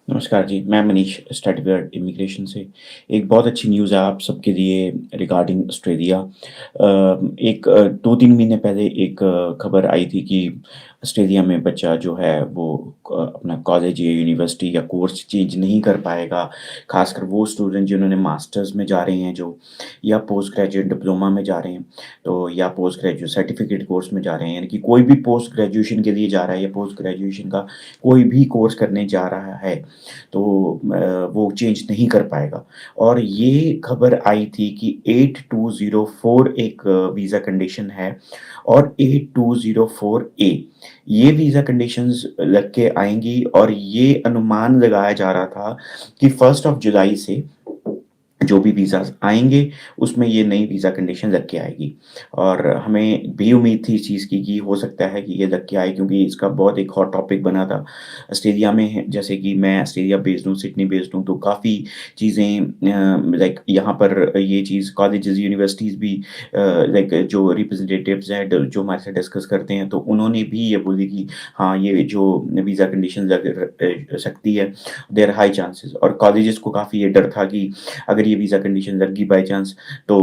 नमस्कार जी, मैं मनीष स्टडीवर्ड इमिग्रेशन से। एक बहुत अच्छी न्यूज़ है आप सबके लिए रिगार्डिंग ऑस्ट्रेलिया। 2-3 महीने पहले एक खबर आई थी कि ऑस्ट्रेलिया में बच्चा जो है वो अपना कॉलेज या यूनिवर्सिटी या कोर्स चेंज नहीं कर पाएगा। ख़ासकर वो स्टूडेंट जिन्होंने मास्टर्स में जा रहे हैं जो या पोस्ट ग्रेजुएट डिप्लोमा में जा रहे हैं, तो या पोस्ट ग्रेजुएट सर्टिफ़िकेट कोर्स में जा रहे हैं, यानी कि कोई भी पोस्ट ग्रेजुएशन के लिए जा रहा है या पोस्ट ग्रेजुएशन का कोई भी कोर्स करने जा रहा है, तो वो चेंज नहीं कर पाएगा। और ये खबर आई थी कि 8204 एक वीज़ा कंडीशन है और 8204 ए ये वीज़ा कंडीशंस लग के आएँगी और ये अनुमान लगाया जा रहा था कि 1st ऑफ जुलाई से जो भी वीज़ाज़ आएँगे, उसमें ये नई वीज़ा कंडीशन लग के आएगी। और हमें भी उम्मीद थी इस चीज़ की कि हो सकता है कि ये लग के आए, क्योंकि इसका बहुत एक हॉट टॉपिक बना था। ऑस्ट्रेलिया में है, जैसे कि मैं ऑस्ट्रेलिया बेस्ड हूँ, सिडनी बेस्ड हूँ, तो काफ़ी चीज़ें लाइक यहाँ पर ये चीज़ कॉलेजेस, यूनिवर्सिटीज़ भी लाइक जो रिप्रेजेंटेटिव्स हैं ड जो हमारे साथ डिस्कस करते हैं, तो उन्होंने भी ये बोली कि हाँ, ये जो वीज़ा कंडीशन सकती है, देयर हाई चांसेस। और कॉलेजेस को काफ़ी ये डर था कि अगर ये वीज़ा कंडीशन लग गई बाय चांस, तो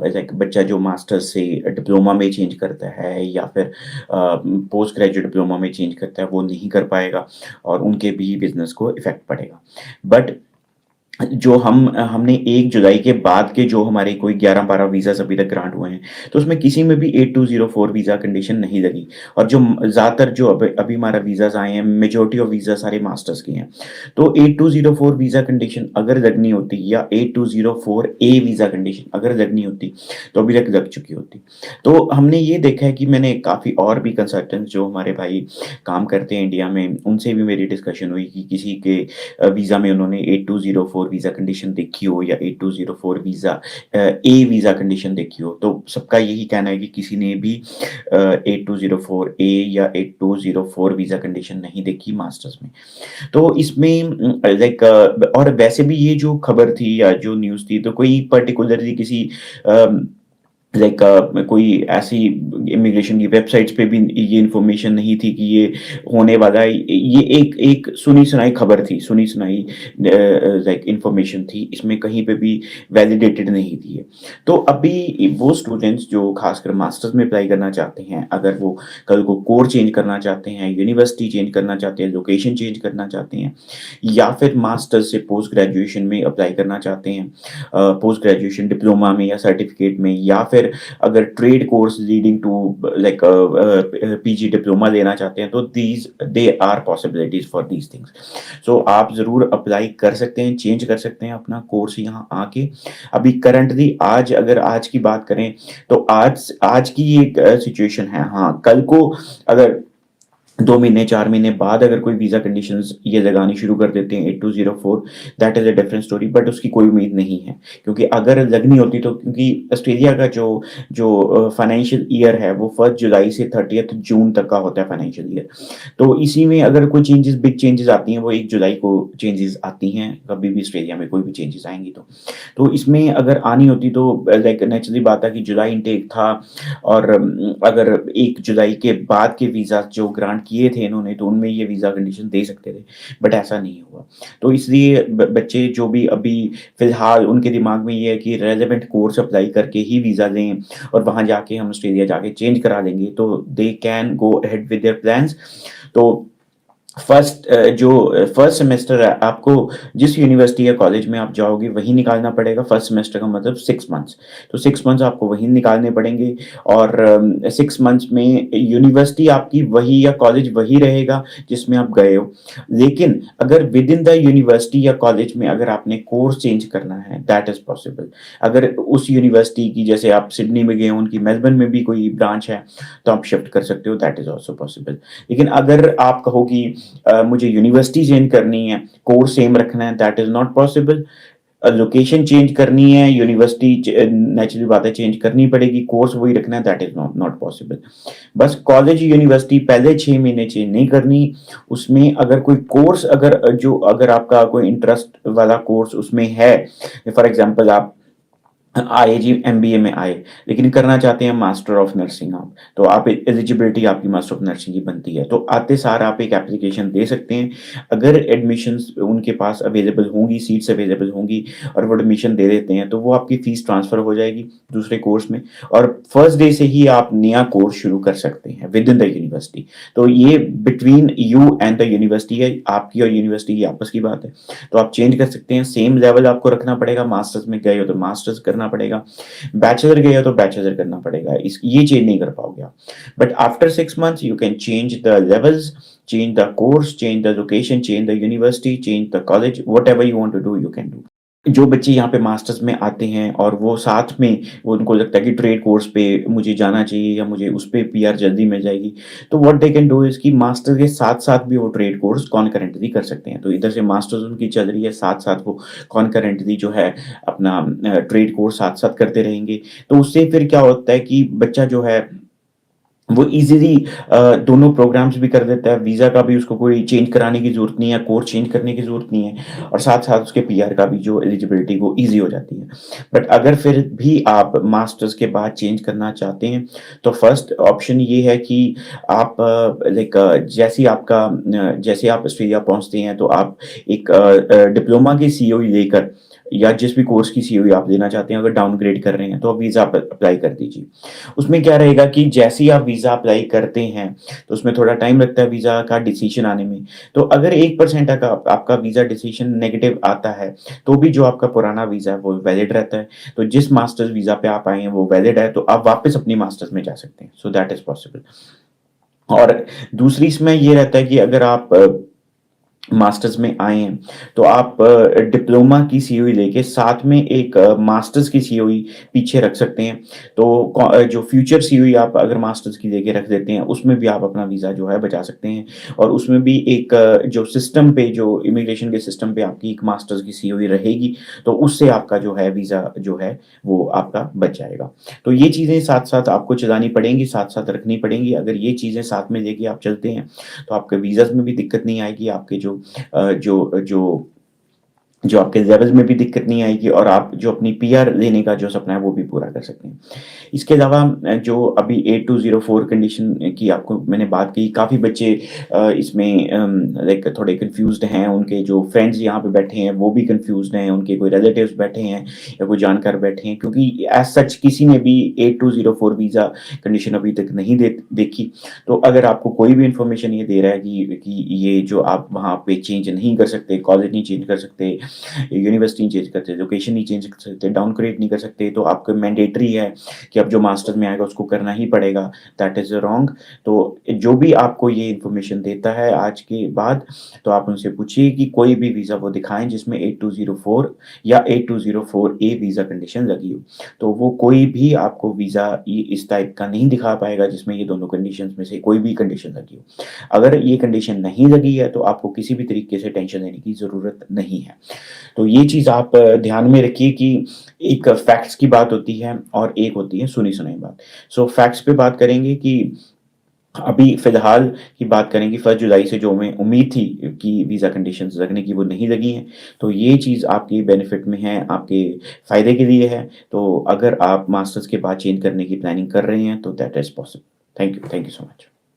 लाइक बच्चा जो मास्टर्स से डिप्लोमा में चेंज करता है या फिर पोस्ट ग्रेजुएट डिप्लोमा में चेंज करता है, वो नहीं कर पाएगा और उनके भी बिज़नेस को इफ़ेक्ट पड़ेगा। बट जो हमने 1 जुलाई के बाद के जो हमारे कोई 11-12 वीज़ाज़ अभी तक ग्रांट हुए हैं, तो उसमें किसी में भी 8204 वीज़ा कंडीशन नहीं लगी। और जो ज़्यादातर जो अभी अभी हमारा वीज़ाज़ आए हैं, मेजॉरिटी ऑफ वीज़ा सारे मास्टर्स के हैं। तो 8204 वीज़ा कंडीशन अगर लगनी होती या 8204 ए वीज़ा कंडीशन अगर लगनी होती, तो अभी तक लग चुकी होती। तो हमने ये देखा है कि मैंने काफ़ी और भी कंसल्टेंट्स जो हमारे भाई काम करते हैं इंडिया में, उनसे भी मेरी डिस्कशन हुई कि किसी के वीज़ा में उन्होंने 8204 वीज़ा कंडीशन देखी हो या 8204 ए वीज़ा कंडीशन देखी हो, तो सबका यही कहना है कि किसी ने भी 8204 ए या 8204 वीज़ा कंडीशन नहीं देखी मास्टर्स में। तो इसमें लाइक और वैसे भी ये जो खबर थी या जो न्यूज़ थी, तो कोई पर्टिकुलरली किसी अ लाइक कोई ऐसी इमिग्रेशन की वेबसाइट्स पे भी ये इन्फॉर्मेशन नहीं थी कि ये होने वाला है। ये एक एक सुनी-सुनाई खबर थी, सुनी-सुनाई लाइक इन्फॉर्मेशन थी। इसमें कहीं पे भी वैलिडेटेड नहीं थी ये। तो अभी वो स्टूडेंट्स जो खासकर मास्टर्स में अप्लाई करना चाहते हैं, अगर वो कल को कोर चेंज करना चाहते हैं, यूनिवर्सिटी चेंज करना चाहते हैं, लोकेशन चेंज करना चाहते हैं या फिर मास्टर्स से पोस्ट ग्रेजुएशन में अप्लाई करना चाहते हैं, पोस्ट ग्रेजुएशन डिप्लोमा में या सर्टिफिकेट में, या फिर अगर trade course leading to like PG diploma लेना चाहते हैं, तो these they are possibilities for these things. So आप ज़रूर अप्लाई कर सकते हैं, चेंज कर सकते हैं अपना कोर्स यहाँ आके। अभी करंटली अगर आज की बात करें, तो आज आज की एक सिचुएशन है। हाँ, कल को अगर 2 महीने, 4 महीने बाद अगर कोई वीज़ा कंडीशंस ये लगानी शुरू कर देते हैं 8204, that is a different story, but उसकी कोई उम्मीद नहीं है। क्योंकि अगर लगनी होती, तो क्योंकि ऑस्ट्रेलिया का जो जो फाइनेंशियल ईयर है वो 1 जुलाई से 30th जून तक का होता है फाइनेंशियल ईयर। तो इसी में अगर कोई चेंजेस, बिग चेंजेस आती हैं, वो 1 जुलाई को चेंजेस आती हैं, कभी भी ऑस्ट्रेलिया में कोई भी चेंजेस आएँगी तो। तो इसमें अगर आनी होती, तो लाइक नेचुरली बात है कि जुलाई इनटेक था और अगर 1 जुलाई के बाद के वीज़ा जो ग्रांट किए थे इन्होंने, तो उनमें ये वीज़ा कंडीशन दे सकते थे, बट ऐसा नहीं हुआ। तो इसलिए ब बच्चे जो भी अभी फ़िलहाल उनके दिमाग में ये है कि रेलेवेंट कोर्स अप्लाई करके ही वीज़ा लें और वहाँ जाके हम ऑस्ट्रेलिया जाके चेंज करा लेंगे, तो they can go ahead with their plans. तो फर्स्ट सेमेस्टर है, आपको जिस यूनिवर्सिटी या कॉलेज में आप जाओगे वही निकालना पड़ेगा। फर्स्ट सेमेस्टर का मतलब 6 मंथ्स, तो 6 मंथ्स आपको वही निकालने पड़ेंगे। और 6 मंथ्स में यूनिवर्सिटी आपकी वही या कॉलेज वही रहेगा जिसमें आप गए हो। लेकिन अगर विद इन द यूनिवर्सिटी या कॉलेज में अगर आपने कोर्स चेंज करना है, दैट इज़ पॉसिबल। अगर उस यूनिवर्सिटी की, जैसे आप सिडनी में गए हो, उनकी मेलबर्न में भी कोई ब्रांच है, तो आप शिफ्ट कर सकते हो, दैट इज़ ऑल्सो पॉसिबल। लेकिन अगर आप कहो कि मुझे यूनिवर्सिटी चेंज करनी है, कोर्स सेम रखना है, that is not possible. Location change करनी है, यूनिवर्सिटी नेचुरली बात है चेंज करनी पड़ेगी, कोर्स वही रखना है, that is not not possible. बस कॉलेज, यूनिवर्सिटी पहले 6 महीने चेंज नहीं करनी, उसमें अगर कोई कोर्स, अगर आपका कोई इंटरेस्ट वाला कोर्स उसमें है, फॉर एग्ज़ाम्पल आप आए जी एमबीए में आए, लेकिन करना चाहते हैं मास्टर ऑफ नर्सिंग आप, तो आप एलिजिबिलिटी आपकी मास्टर ऑफ नर्सिंग की बनती है। तो आते सार आप एक एप्लीकेशन दे सकते हैं। अगर एडमिशन्स उनके पास अवेलेबल होंगी, सीट्स अवेलेबल होंगी और वो एडमिशन दे देते हैं, तो वो आपकी फीस ट्रांसफ़र हो जाएगी दूसरे कोर्स में और फर्स्ट डे से ही आप नया कोर्स शुरू कर सकते हैं विद इन द यूनिवर्सिटी। तो ये between you and the university है, आपकी और यूनिवर्सिटी की आपस की बात है। तो आप चेंज कर सकते हैं, सेम लेवल आपको रखना पड़ेगा, मास्टर्स में गए हो तो मास्टर्स करना पड़ेगा, बैचलर गए हो तो बैचलर करना पड़ेगा, इस ये चेंज नहीं कर पाओगे आप। But after 6 months you can change the levels, change the course, change the location, change the university, change the college, whatever you want to do you can do. जो बच्चे यहाँ पे मास्टर्स में आते हैं और वो साथ में वो उनको लगता है कि ट्रेड कोर्स पे मुझे जाना चाहिए या मुझे उस पे पीआर जल्दी मिल जाएगी, तो what they can do is कि मास्टर के साथ-साथ भी वो ट्रेड कोर्स कॉन्करेंटली कर सकते हैं। तो इधर से मास्टर्स उनकी चल रही है, साथ-साथ वो कॉन्करेंटली जो है अपना ट्रेड कोर्स साथ-साथ करते रहेंगे। तो उससे फिर क्या होता है कि बच्चा जो है वो ईज़िली दोनों प्रोग्राम्स भी कर देता है, वीज़ा का भी उसको कोई चेंज कराने की ज़रूरत नहीं है, कोर्स चेंज करने की ज़रूरत नहीं है और साथ-साथ उसके पीआर का भी जो एलिजिबिलिटी वो ईज़ी हो जाती है। बट अगर फिर भी आप मास्टर्स के बाद चेंज करना चाहते हैं, तो फर्स्ट ऑप्शन ये है कि आप जैसे आप ऑस्ट्रेलिया पहुँचते हैं, तो आप एक डिप्लोमा की सीओई लेकर या जिस भी कोर्स की सीओई आप लेना चाहते हैं, अगर डाउनग्रेड कर रहे हैं, तो आप वीज़ा अप्लाई कर दीजिए। उसमें क्या रहेगा कि जैसे ही आप वीज़ा अप्लाई करते हैं, तो उसमें थोड़ा टाइम लगता है वीज़ा का डिसीज़न आने में। तो अगर 1% का आपका वीज़ा डिसीज़न नेगेटिव आता है, तो भी जो आपका पुराना वीज़ा है, वो वैलिड रहता है। तो जिस मास्टर्स वीज़ा पे आप आए हैं, वो वैलिड है, तो आप वापस अपनी मास्टर्स में जा सकते हैं। So that is possible. और दूसरी इसमें ये रहता है कि अगर आप मास्टर्स में आए हैं, तो आप डिप्लोमा की सीओई लेके साथ में एक मास्टर्स की सीओई पीछे रख सकते हैं। तो जो फ्यूचर सीओई आप अगर मास्टर्स की लेके रख देते हैं, उसमें भी आप अपना वीज़ा जो है बचा सकते हैं और उसमें भी एक जो सिस्टम पे जो इमिग्रेशन के सिस्टम पे आपकी एक मास्टर्स की सीओई रहेगी, तो उससे आपका जो है वीज़ा जो है, वो आपका बच जाएगा। तो ये चीज़ें साथ-साथ आपको चलानी पड़ेंगी, साथ-साथ रखनी पड़ेंगी। अगर ये चीज़ें साथ में लेके आप चलते हैं, तो आपके वीज़ाज़ में भी दिक्कत नहीं आएगी, आपके जो जो जो आपके लेवल में भी दिक्कत नहीं आएगी और आप जो अपनी पीआर लेने का जो सपना है, वो भी पूरा कर सकते हैं। इसके अलावा जो अभी 8204 कंडीशन की आपको मैंने बात की, काफ़ी बच्चे इसमें लाइक थोड़े कन्फ्यूज़्ड हैं, उनके जो फ्रेंड्स यहाँ पे बैठे हैं, वो भी कन्फ्यूज़्ड हैं, उनके कोई रिलेटिव्स बैठे हैं या कोई जानकार बैठे हैं क्योंकि एज़ सच किसी ने भी 8204 वीज़ा कंडीशन अभी तक नहीं देखी। तो अगर आपको कोई भी इन्फॉर्मेशन ये दे रहा है कि ये जो आप वहाँ पे चेंज नहीं कर सकते, कॉलेज नहीं चेंज कर सकते, यूनिवर्सिटी नहीं चेंज करते, लोकेशन नहीं चेंज कर सकते, डाउनग्रेड नहीं कर सकते, तो आपको मैंडेटरी है कि अब जो मास्टर्स में आएगा उसको करना ही पड़ेगा, दैट इज़ रॉन्ग। तो जो भी आपको ये इन्फॉर्मेशन देता है आज के बाद, तो आप उनसे पूछिए कि कोई भी वीज़ा वो दिखाएँ जिसमें 8204 या 8204 ए वीज़ा कंडीशन लगी हो। तो वो कोई भी आपको वीज़ा इ इस टाइप का नहीं दिखा पाएगा जिसमें ये दोनों कंडीशंस में से कोई भी कंडीशन लगी हो। अगर ये कंडीशन नहीं लगी है, तो आपको किसी भी तरीके से टेंशन लेने की ज़रूरत नहीं है। तो ये चीज़ आप ध्यान में रखिए कि एक फैक्ट्स की बात होती है और एक होती है सुनी-सुनाई बात। सो फैक्ट्स पे बात करेंगे कि अभी फ़िलहाल की बात करें कि 1 जुलाई से जो हमें उम्मीद थी कि वीज़ा कंडीशंस लगने की, वो नहीं लगी हैं। तो ये चीज़ आपके बेनिफिट में है, आपके फ़ायदे के लिए है। तो अगर आप मास्टर्स के बाद चेंज करने की प्लानिंग कर रहे हैं, तो that is possible. Thank you so much.